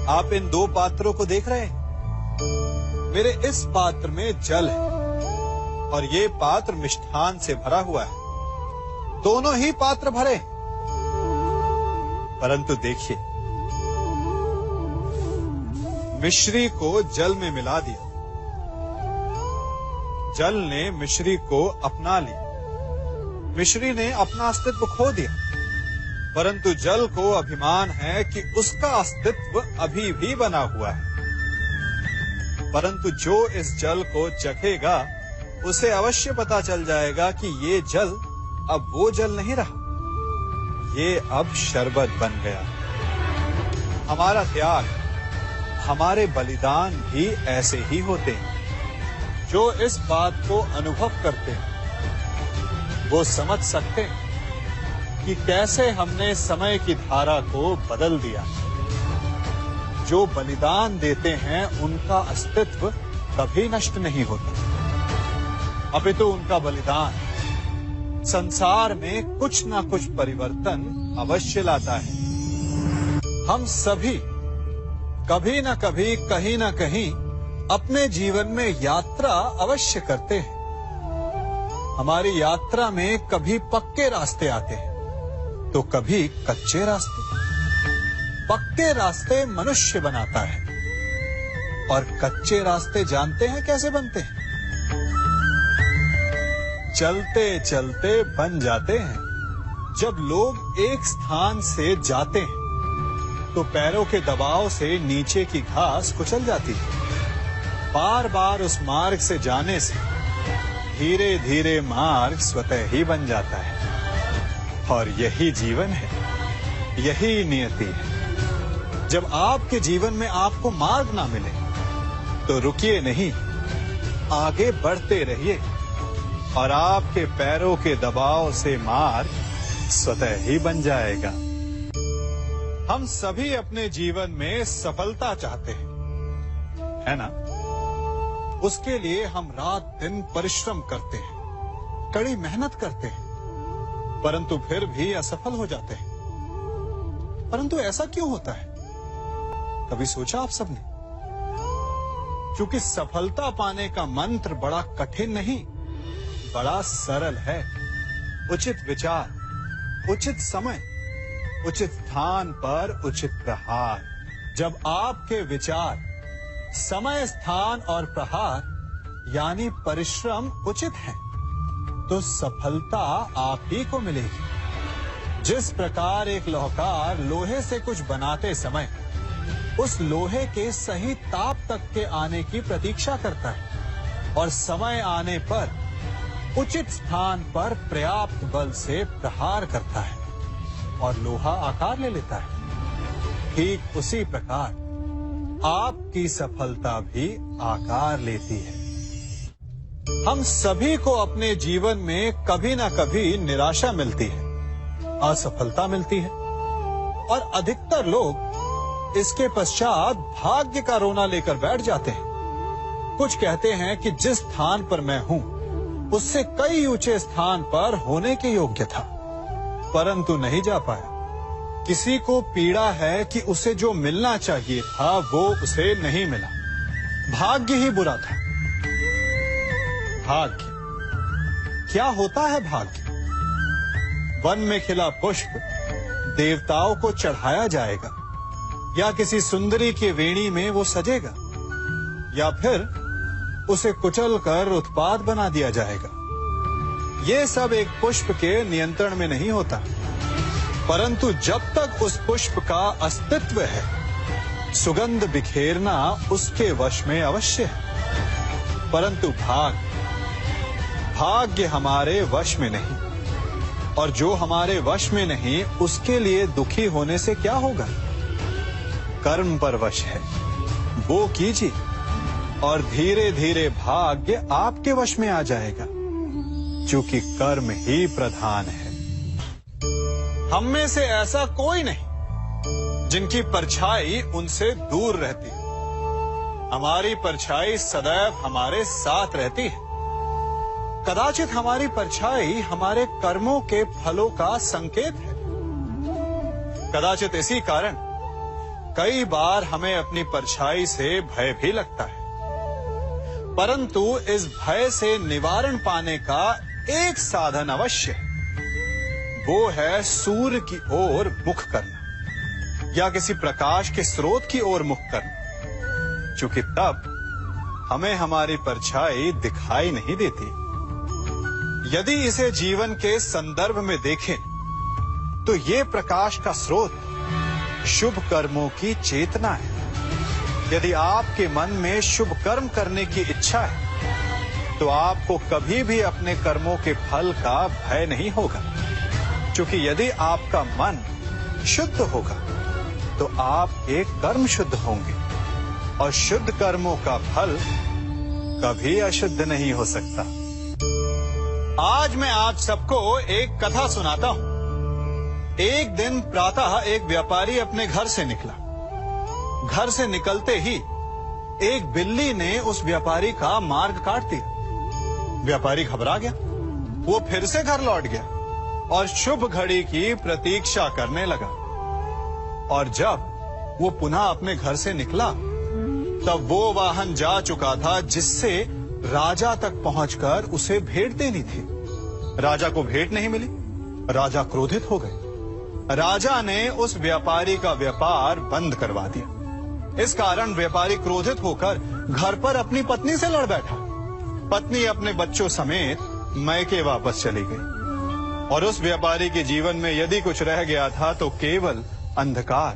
आप इन दो पात्रों को देख रहे हैं। मेरे इस पात्र में जल है और ये पात्र मिष्ठान से भरा हुआ है। दोनों ही पात्र भरे, परंतु देखिए, मिश्री को जल में मिला दिया, जल ने मिश्री को अपना लिया, मिश्री ने अपना अस्तित्व खो दिया। परंतु जल को अभिमान है कि उसका अस्तित्व अभी भी बना हुआ है। परंतु जो इस जल को चखेगा उसे अवश्य पता चल जाएगा कि ये जल अब वो जल नहीं रहा, ये अब शरबत बन गया। हमारा त्याग, हमारे बलिदान भी ऐसे ही होते हैं। जो इस बात को अनुभव करते हैं वो समझ सकते हैं कि कैसे हमने समय की धारा को बदल दिया। जो बलिदान देते हैं उनका अस्तित्व कभी नष्ट नहीं होता, अपितु उनका बलिदान संसार में कुछ ना कुछ परिवर्तन अवश्य लाता है। हम सभी कभी ना कभी, कहीं ना कहीं अपने जीवन में यात्रा अवश्य करते हैं। हमारी यात्रा में कभी पक्के रास्ते आते हैं तो कभी कच्चे रास्ते। पक्के रास्ते मनुष्य बनाता है और कच्चे रास्ते जानते हैं कैसे बनते हैं? चलते चलते बन जाते हैं। जब लोग एक स्थान से जाते हैं तो पैरों के दबाव से नीचे की घास कुचल जाती है। बार बार उस मार्ग से जाने से धीरे धीरे मार्ग स्वतः ही बन जाता है। और यही जीवन है, यही नियति है। जब आपके जीवन में आपको मार्ग ना मिले तो रुकिए नहीं, आगे बढ़ते रहिए और आपके पैरों के दबाव से मार्ग स्वतः ही बन जाएगा। हम सभी अपने जीवन में सफलता चाहते हैं, है ना? उसके लिए हम रात दिन परिश्रम करते हैं, कड़ी मेहनत करते हैं, परंतु फिर भी असफल हो जाते हैं। परंतु ऐसा क्यों होता है? कभी सोचा आप सबने? क्योंकि सफलता पाने का मंत्र बड़ा कठिन नहीं, बड़ा सरल है। उचित विचार, उचित समय, उचित स्थान पर उचित प्रहार। जब आपके विचार, समय, स्थान और प्रहार यानी परिश्रम उचित है तो सफलता आप ही को मिलेगी। जिस प्रकार एक लोहार लोहे से कुछ बनाते समय उस लोहे के सही ताप तक के आने की प्रतीक्षा करता है और समय आने पर उचित स्थान पर पर्याप्त बल से प्रहार करता है और लोहा आकार ले लेता है, ठीक उसी प्रकार आपकी सफलता भी आकार लेती है। हम सभी को अपने जीवन में कभी ना कभी निराशा मिलती है, असफलता मिलती है और अधिकतर लोग इसके पश्चात भाग्य का रोना लेकर बैठ जाते हैं। कुछ कहते हैं कि जिस स्थान पर मैं हूं उससे कई ऊंचे स्थान पर होने के योग्य था, परंतु नहीं जा पाया। किसी को पीड़ा है कि उसे जो मिलना चाहिए था वो उसे नहीं मिला, भाग्य ही बुरा था। भाग्य क्या होता है? भाग्य वन में खिला पुष्प देवताओं को चढ़ाया जाएगा या किसी सुंदरी की वेणी में वो सजेगा या फिर उसे कुचल कर उत्पाद बना दिया जाएगा। ये सब एक पुष्प के नियंत्रण में नहीं होता, परंतु जब तक उस पुष्प का अस्तित्व है सुगंध बिखेरना उसके वश में अवश्य है। परंतु भाग्य हमारे वश में नहीं, और जो हमारे वश में नहीं उसके लिए दुखी होने से क्या होगा? कर्म पर वश है, वो कीजिए और धीरे धीरे भाग्य आपके वश में आ जाएगा, क्योंकि कर्म ही प्रधान है। हम में से ऐसा कोई नहीं जिनकी परछाई उनसे दूर रहती है। हमारी परछाई सदैव हमारे साथ रहती है। कदाचित हमारी परछाई हमारे कर्मों के फलों का संकेत है। कदाचित इसी कारण कई बार हमें अपनी परछाई से भय भी लगता है, परंतु इस भय से निवारण पाने का एक साधन अवश्य है। वो है सूर्य की ओर मुख करना या किसी प्रकाश के स्रोत की ओर मुख करना, क्योंकि तब हमें हमारी परछाई दिखाई नहीं देती। यदि इसे जीवन के संदर्भ में देखें तो ये प्रकाश का स्रोत शुभ कर्मों की चेतना है। यदि आपके मन में शुभ कर्म करने की इच्छा है तो आपको कभी भी अपने कर्मों के फल का भय नहीं होगा, क्योंकि यदि आपका मन शुद्ध होगा तो आपके कर्म शुद्ध होंगे और शुद्ध कर्मों का फल कभी अशुद्ध नहीं हो सकता। आज मैं आप सबको एक कथा सुनाता हूं। एक दिन प्रातः एक व्यापारी अपने घर से निकला। घर से निकलते ही एक बिल्ली ने उस व्यापारी का मार्ग काट दिया। व्यापारी घबरा गया। वो फिर से घर लौट गया और शुभ घड़ी की प्रतीक्षा करने लगा। और जब वो पुनः अपने घर से निकला तब वो वाहन जा चुका था जिससे राजा तक पहुंचकर उसे भेंट देनी थी। राजा को भेंट नहीं मिली। राजा क्रोधित हो गए। राजा ने उस व्यापारी का व्यापार बंद करवा दिया। इस कारण व्यापारी क्रोधित होकर घर पर अपनी पत्नी से लड़ बैठा। पत्नी अपने बच्चों समेत मैके वापस चली गई और उस व्यापारी के जीवन में यदि कुछ रह गया था तो केवल अंधकार।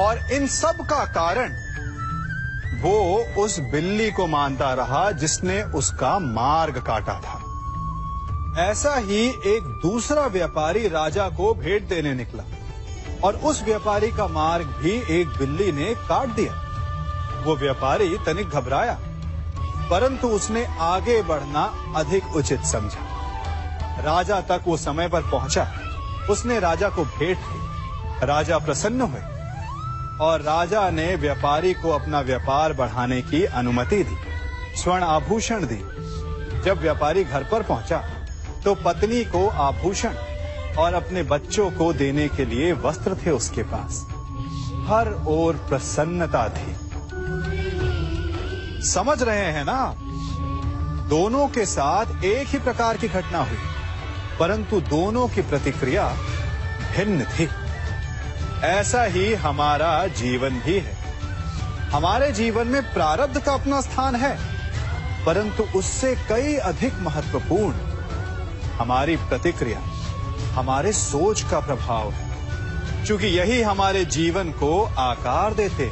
और इन सब का कारण वो उस बिल्ली को मानता रहा जिसने उसका मार्ग काटा था। ऐसा ही एक दूसरा व्यापारी राजा को भेंट देने निकला और उस व्यापारी का मार्ग भी एक बिल्ली ने काट दिया। वो व्यापारी तनिक घबराया, परंतु उसने आगे बढ़ना अधिक उचित समझा। राजा तक वो समय पर पहुंचा। उसने राजा को भेंट दी। राजा प्रसन्न हुए और राजा ने व्यापारी को अपना व्यापार बढ़ाने की अनुमति दी, स्वर्ण आभूषण दी। जब व्यापारी घर पर पहुंचा तो पत्नी को आभूषण और अपने बच्चों को देने के लिए वस्त्र थे उसके पास। हर ओर प्रसन्नता थी। समझ रहे हैं ना? दोनों के साथ एक ही प्रकार की घटना हुई, परंतु दोनों की प्रतिक्रिया भिन्न थी। ऐसा ही हमारा जीवन भी है। हमारे जीवन में प्रारब्ध का अपना स्थान है, परंतु उससे कई अधिक महत्वपूर्ण हमारी प्रतिक्रिया, हमारे सोच का प्रभाव है, क्योंकि यही हमारे जीवन को आकार देते।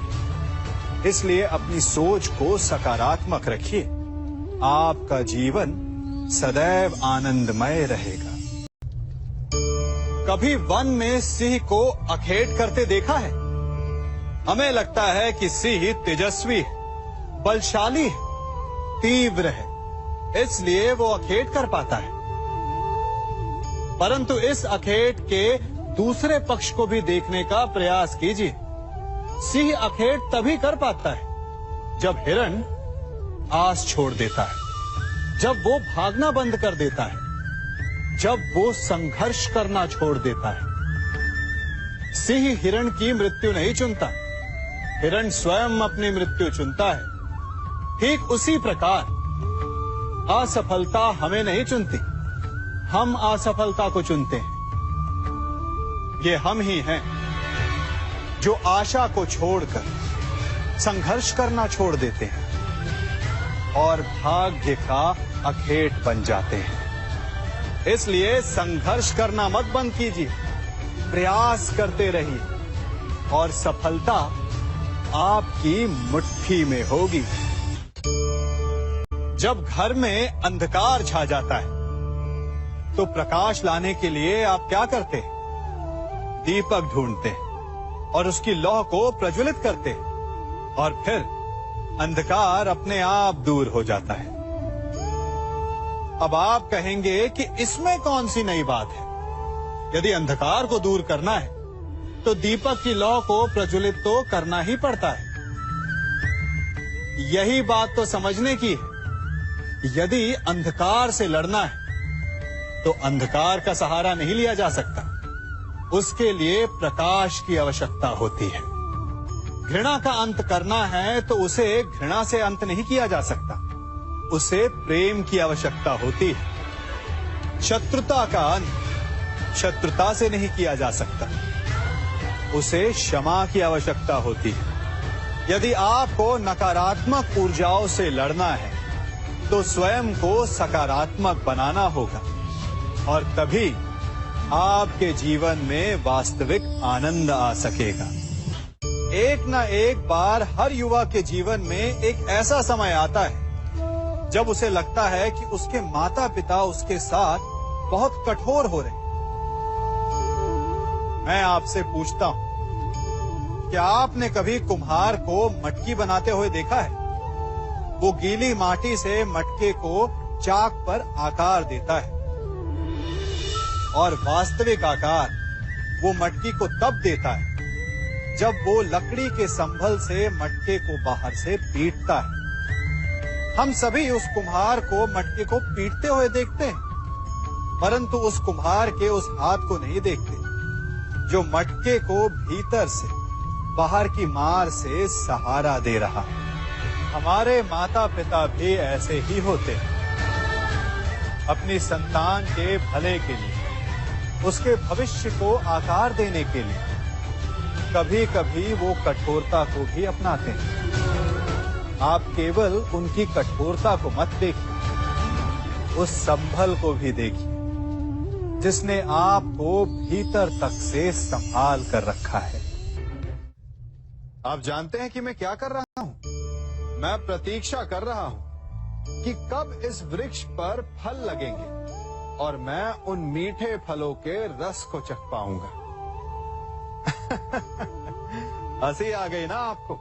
इसलिए अपनी सोच को सकारात्मक रखिए। आपका जीवन सदैव आनंदमय रहेगा। कभी वन में सिंह को अखेट करते देखा है? हमें लगता है कि सिंह तेजस्वी है, बलशाली है, तीव्र है, इसलिए वो अखेट कर पाता है। परंतु इस अखेट के दूसरे पक्ष को भी देखने का प्रयास कीजिए। सिंह अखेट तभी कर पाता है जब हिरण आस छोड़ देता है, जब वो भागना बंद कर देता है, जब वो संघर्ष करना छोड़ देता है। सिंह हिरण की मृत्यु नहीं चुनता, हिरण स्वयं अपनी मृत्यु चुनता है। ठीक उसी प्रकार असफलता हमें नहीं चुनती, हम असफलता को चुनते हैं। ये हम ही हैं जो आशा को छोड़कर संघर्ष करना छोड़ देते हैं और भाग्य का अखेट बन जाते हैं। इसलिए संघर्ष करना मत बंद कीजिए, प्रयास करते रहिए और सफलता आपकी मुट्ठी में होगी। जब घर में अंधकार छा जाता है तो प्रकाश लाने के लिए आप क्या करते हैं? दीपक ढूंढते हैं और उसकी लौ को प्रज्वलित करते हैं और फिर अंधकार अपने आप दूर हो जाता है। अब आप कहेंगे कि इसमें कौन सी नई बात है? यदि अंधकार को दूर करना है तो दीपक की लौ को प्रज्वलित तो करना ही पड़ता है। यही बात तो समझने की है। यदि अंधकार से लड़ना है तो अंधकार का सहारा नहीं लिया जा सकता, उसके लिए प्रकाश की आवश्यकता होती है। घृणा का अंत करना है तो उसे घृणा से अंत नहीं किया जा सकता, उसे प्रेम की आवश्यकता होती है। शत्रुता का अंत शत्रुता से नहीं किया जा सकता, उसे क्षमा की आवश्यकता होती है। यदि आपको नकारात्मक ऊर्जाओं से लड़ना है तो स्वयं को सकारात्मक बनाना होगा और तभी आपके जीवन में वास्तविक आनंद आ सकेगा। एक न एक बार हर युवा के जीवन में एक ऐसा समय आता है जब उसे लगता है कि उसके माता पिता उसके साथ बहुत कठोर हो रहे हैं। मैं आपसे पूछता हूं, क्या आपने कभी कुम्हार को मटकी बनाते हुए देखा है? वो गीली माटी से मटके को चाक पर आकार देता है और वास्तविक आकार वो मटकी को तब देता है जब वो लकड़ी के संभल से मटके को बाहर से पीटता है। हम सभी उस कुम्हार को मटके को पीटते हुए देखते हैं, परंतु उस कुम्हार के उस हाथ को नहीं देखते जो मटके को भीतर से बाहर की मार से सहारा दे रहा है। हमारे माता पिता भी ऐसे ही होते हैं। अपनी संतान के भले के लिए, उसके भविष्य को आकार देने के लिए कभी कभी वो कठोरता को भी अपनाते हैं। आप केवल उनकी कठोरता को मत देखिए, उस संभल को भी देखिए जिसने आपको भीतर तक से संभाल कर रखा है। आप जानते हैं कि मैं क्या कर रहा हूं? मैं प्रतीक्षा कर रहा हूं कि कब इस वृक्ष पर फल लगेंगे और मैं उन मीठे फलों के रस को चख पाऊंगा। हंसी आ गई ना आपको?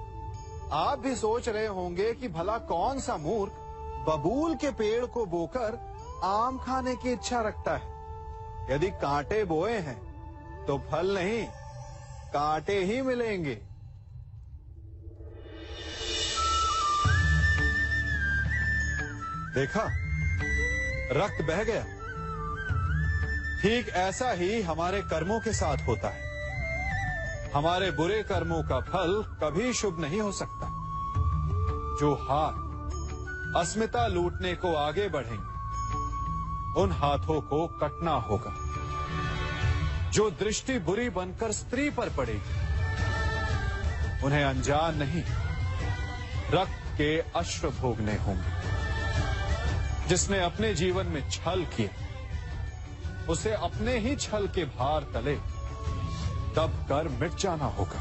आप भी सोच रहे होंगे कि भला कौन सा मूर्ख बबूल के पेड़ को बोकर आम खाने की इच्छा रखता है। यदि कांटे बोए हैं तो फल नहीं, कांटे ही मिलेंगे। देखा, रक्त बह गया। ठीक ऐसा ही हमारे कर्मों के साथ होता है। हमारे बुरे कर्मों का फल कभी शुभ नहीं हो सकता। जो हाथ अस्मिता लूटने को आगे बढ़ेंगे, उन हाथों को कटना होगा। जो दृष्टि बुरी बनकर स्त्री पर पड़ेगी, उन्हें अनजान नहीं रक्त के अश्रु भोगने होंगे। जिसने अपने जीवन में छल किया, उसे अपने ही छल के भार तले दब कर मिट जाना होगा।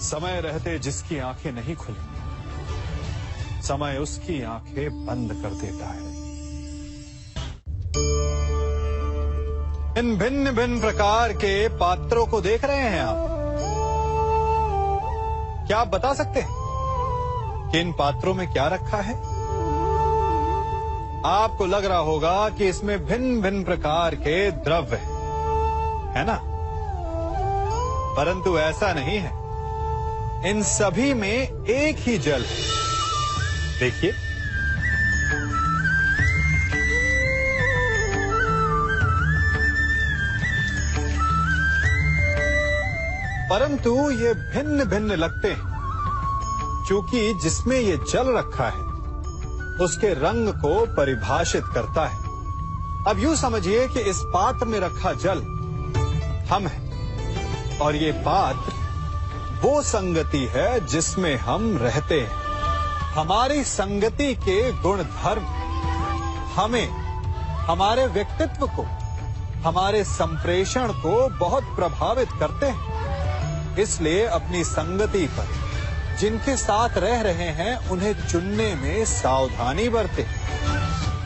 समय रहते जिसकी आंखें नहीं खुली, समय उसकी आंखें बंद कर देता है। इन भिन्न भिन्न प्रकार के पात्रों को देख रहे हैं आप? क्या आप बता सकते हैं कि इन पात्रों में क्या रखा है? आपको लग रहा होगा कि इसमें भिन्न भिन्न प्रकार के द्रव्य है ना? परंतु ऐसा नहीं है। इन सभी में एक ही जल है। देखिए, परंतु ये भिन्न भिन्न लगते हैं क्योंकि जिसमें ये जल रखा है उसके रंग को परिभाषित करता है। अब यूं समझिए कि इस पात्र में रखा जल हम हैं और ये पात्र वो संगति है जिसमें हम रहते हैं। हमारी संगति के गुण धर्म हमें, हमारे व्यक्तित्व को, हमारे संप्रेषण को बहुत प्रभावित करते हैं। इसलिए अपनी संगति पर जिनके साथ रह रहे हैं उन्हें चुनने में सावधानी बरतें,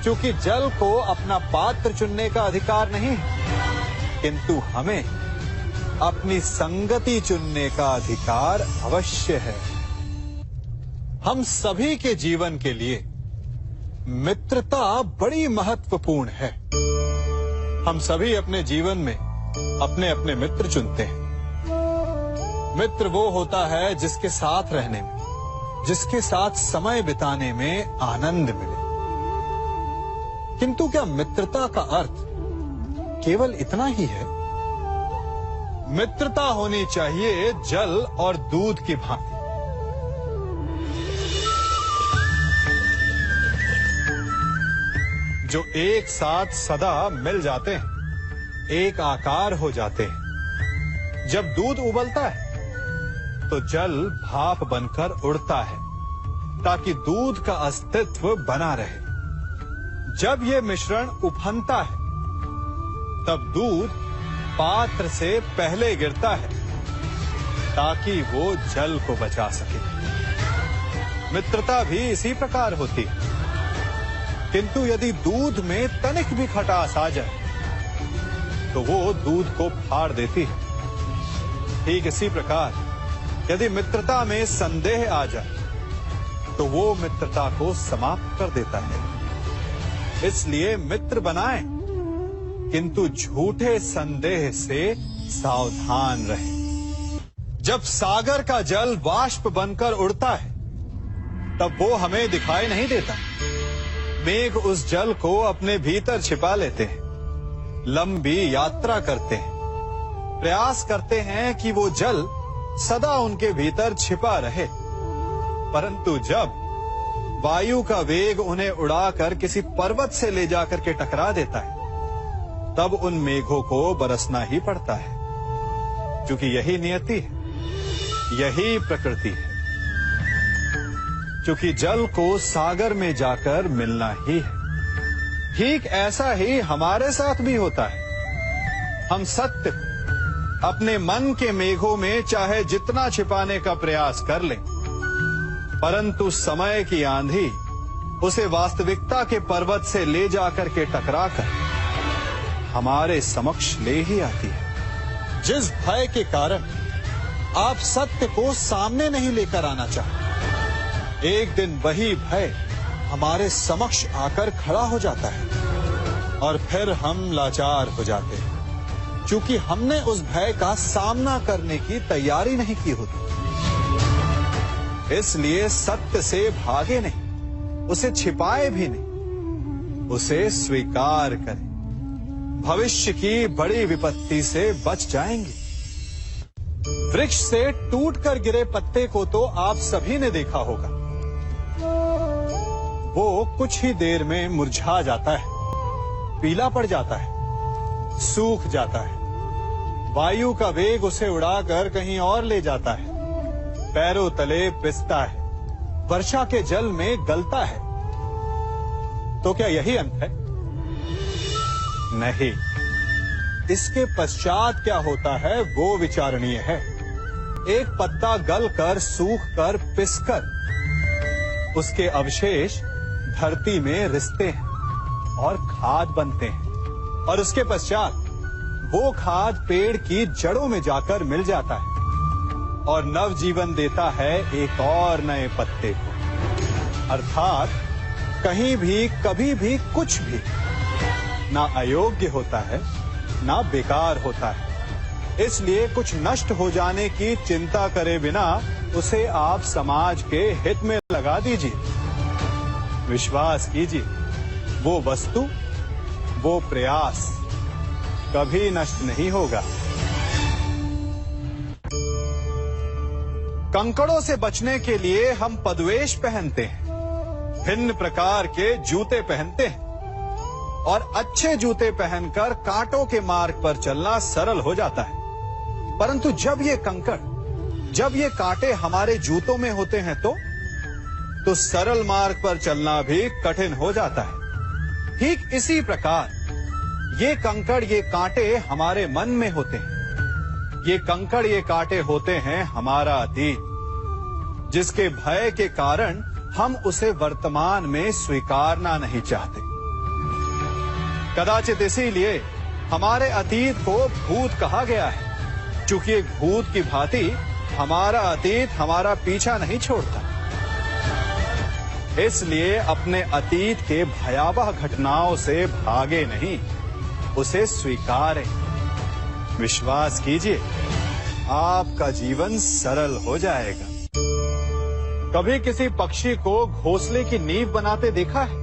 क्योंकि जल को अपना पात्र चुनने का अधिकार नहीं है, किंतु हमें अपनी संगति चुनने का अधिकार अवश्य है। हम सभी के जीवन के लिए मित्रता बड़ी महत्वपूर्ण है। हम सभी अपने जीवन में अपने अपने मित्र चुनते हैं। मित्र वो होता है जिसके साथ रहने में, जिसके साथ समय बिताने में आनंद मिले। किंतु क्या मित्रता का अर्थ केवल इतना ही है? मित्रता होनी चाहिए जल और दूध की भांति। जो एक साथ सदा मिल जाते हैं, एक आकार हो जाते हैं। जब दूध उबलता है तो जल भाप बनकर उड़ता है ताकि दूध का अस्तित्व बना रहे। जब यह मिश्रण उफनता है तब दूध पात्र से पहले गिरता है ताकि वो जल को बचा सके। मित्रता भी इसी प्रकार होती है, किंतु यदि दूध में तनिक भी खटास आ जाए तो वो दूध को फाड़ देती है। ठीक इसी प्रकार यदि मित्रता में संदेह आ जाए तो वो मित्रता को समाप्त कर देता है। इसलिए मित्र बनाएं, किंतु झूठे संदेह से सावधान रहें। जब सागर का जल वाष्प बनकर उड़ता है तब वो हमें दिखाई नहीं देता। मेघ उस जल को अपने भीतर छिपा लेते हैं, लंबी यात्रा करते हैं, प्रयास करते हैं कि वो जल सदा उनके भीतर छिपा रहे। परंतु जब वायु का वेग उन्हें उड़ाकर किसी पर्वत से ले जाकर के टकरा देता है तब उन मेघों को बरसना ही पड़ता है, क्योंकि यही नियति है, यही प्रकृति है। क्योंकि जल को सागर में जाकर मिलना ही है। ठीक ऐसा ही हमारे साथ भी होता है। हम सत्य अपने मन के मेघों में चाहे जितना छिपाने का प्रयास कर लें, परंतु समय की आंधी उसे वास्तविकता के पर्वत से ले जाकर के टकराकर हमारे समक्ष ले ही आती है। जिस भय के कारण आप सत्य को सामने नहीं लेकर आना चाहते, एक दिन वही भय हमारे समक्ष आकर खड़ा हो जाता है और फिर हम लाचार हो जाते हैं, क्योंकि हमने उस भय का सामना करने की तैयारी नहीं की होती। इसलिए सत्य से भागे नहीं, उसे छिपाए भी नहीं, उसे स्वीकार करें। भविष्य की बड़ी विपत्ति से बच जाएंगे। वृक्ष से टूटकर गिरे पत्ते को तो आप सभी ने देखा होगा। वो कुछ ही देर में मुरझा जाता है, पीला पड़ जाता है, सूख जाता है। वायु का वेग उसे उड़ाकर कहीं और ले जाता है, पैरों तले पिसता है, वर्षा के जल में गलता है। तो क्या यही अंत है? नहीं। इसके पश्चात क्या होता है वो विचारणीय है। एक पत्ता गलकर, सूखकर, पिसकर उसके अवशेष धरती में रिसते हैं और खाद बनते हैं, और उसके पश्चात वो खाद पेड़ की जड़ों में जाकर मिल जाता है और नव जीवन देता है एक और नए पत्ते को। अर्थात कहीं भी कभी भी कुछ भी ना अयोग्य होता है ना बेकार होता है। इसलिए कुछ नष्ट हो जाने की चिंता करे बिना उसे आप समाज के हित में लगा दीजिए। विश्वास कीजिए, वो वस्तु, वो प्रयास कभी नष्ट नहीं होगा। कंकड़ों से बचने के लिए हम पदवेश पहनते हैं, भिन्न प्रकार के जूते पहनते हैं, और अच्छे जूते पहनकर कांटों के मार्ग पर चलना सरल हो जाता है। परंतु जब ये कंकड़, जब ये कांटे हमारे जूतों में होते हैं तो सरल मार्ग पर चलना भी कठिन हो जाता है। ठीक इसी प्रकार ये कंकड़, ये कांटे हमारे मन में होते हैं। ये कंकड़, ये कांटे होते हैं हमारा अतीत, जिसके भय के कारण हम उसे वर्तमान में स्वीकारना नहीं चाहते। कदाचित इसीलिए हमारे अतीत को भूत कहा गया है, क्योंकि एक भूत की भांति हमारा अतीत हमारा पीछा नहीं छोड़ता। इसलिए अपने अतीत के भयावह घटनाओं से भागे नहीं, उसे स्वीकारें। विश्वास कीजिए, आपका जीवन सरल हो जाएगा। कभी किसी पक्षी को घोंसले की नींव बनाते देखा है?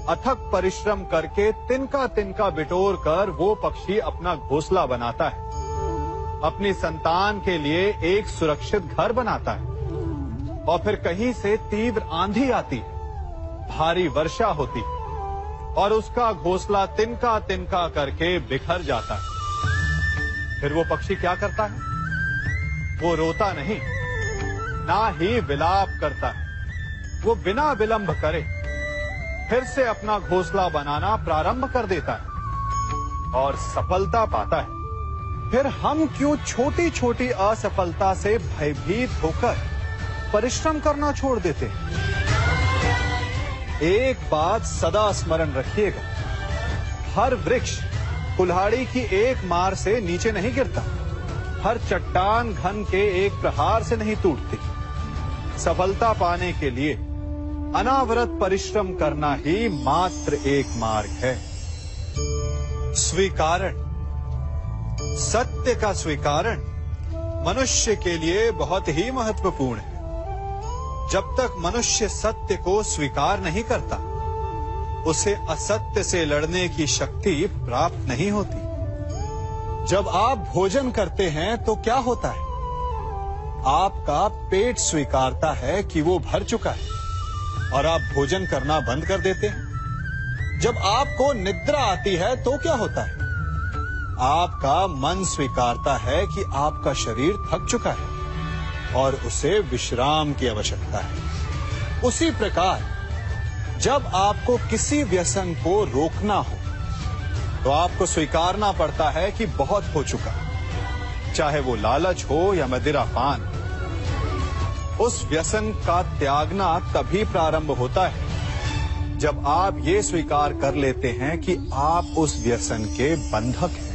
अथक परिश्रम करके तिनका तिनका बिटोर कर वो पक्षी अपना घोंसला बनाता है। अपनी संतान के लिए एक सुरक्षित घर बनाता है और फिर कहीं से तीव्र आंधी आती है, भारी वर्षा होती है और उसका घोंसला तिनका तिनका करके बिखर जाता है। फिर वो पक्षी क्या करता है? वो रोता नहीं, ना ही विलाप करता है। वो बिना विलंब करे फिर से अपना घोंसला बनाना प्रारंभ कर देता है और सफलता पाता है। फिर हम क्यों छोटी छोटी असफलता से भयभीत होकर परिश्रम करना छोड़ देते हैं? एक बात सदा स्मरण रखिएगा, हर वृक्ष कुल्हाड़ी की एक मार से नीचे नहीं गिरता, हर चट्टान घन के एक प्रहार से नहीं टूटती। सफलता पाने के लिए अनावरत परिश्रम करना ही मात्र एक मार्ग है। स्वीकारण, सत्य का स्वीकारण मनुष्य के लिए बहुत ही महत्वपूर्ण है। जब तक मनुष्य सत्य को स्वीकार नहीं करता, उसे असत्य से लड़ने की शक्ति प्राप्त नहीं होती। जब आप भोजन करते हैं तो क्या होता है? आपका पेट स्वीकारता है कि वो भर चुका है और आप भोजन करना बंद कर देते हैं। जब आपको निद्रा आती है तो क्या होता है? आपका मन स्वीकारता है कि आपका शरीर थक चुका है और उसे विश्राम की आवश्यकता है। उसी प्रकार जब आपको किसी व्यसन को रोकना हो तो आपको स्वीकारना पड़ता है कि बहुत हो चुका, चाहे वो लालच हो या मदिरापान। उस व्यसन का त्यागना तभी प्रारंभ होता है जब आप ये स्वीकार कर लेते हैं कि आप उस व्यसन के बंधक हैं।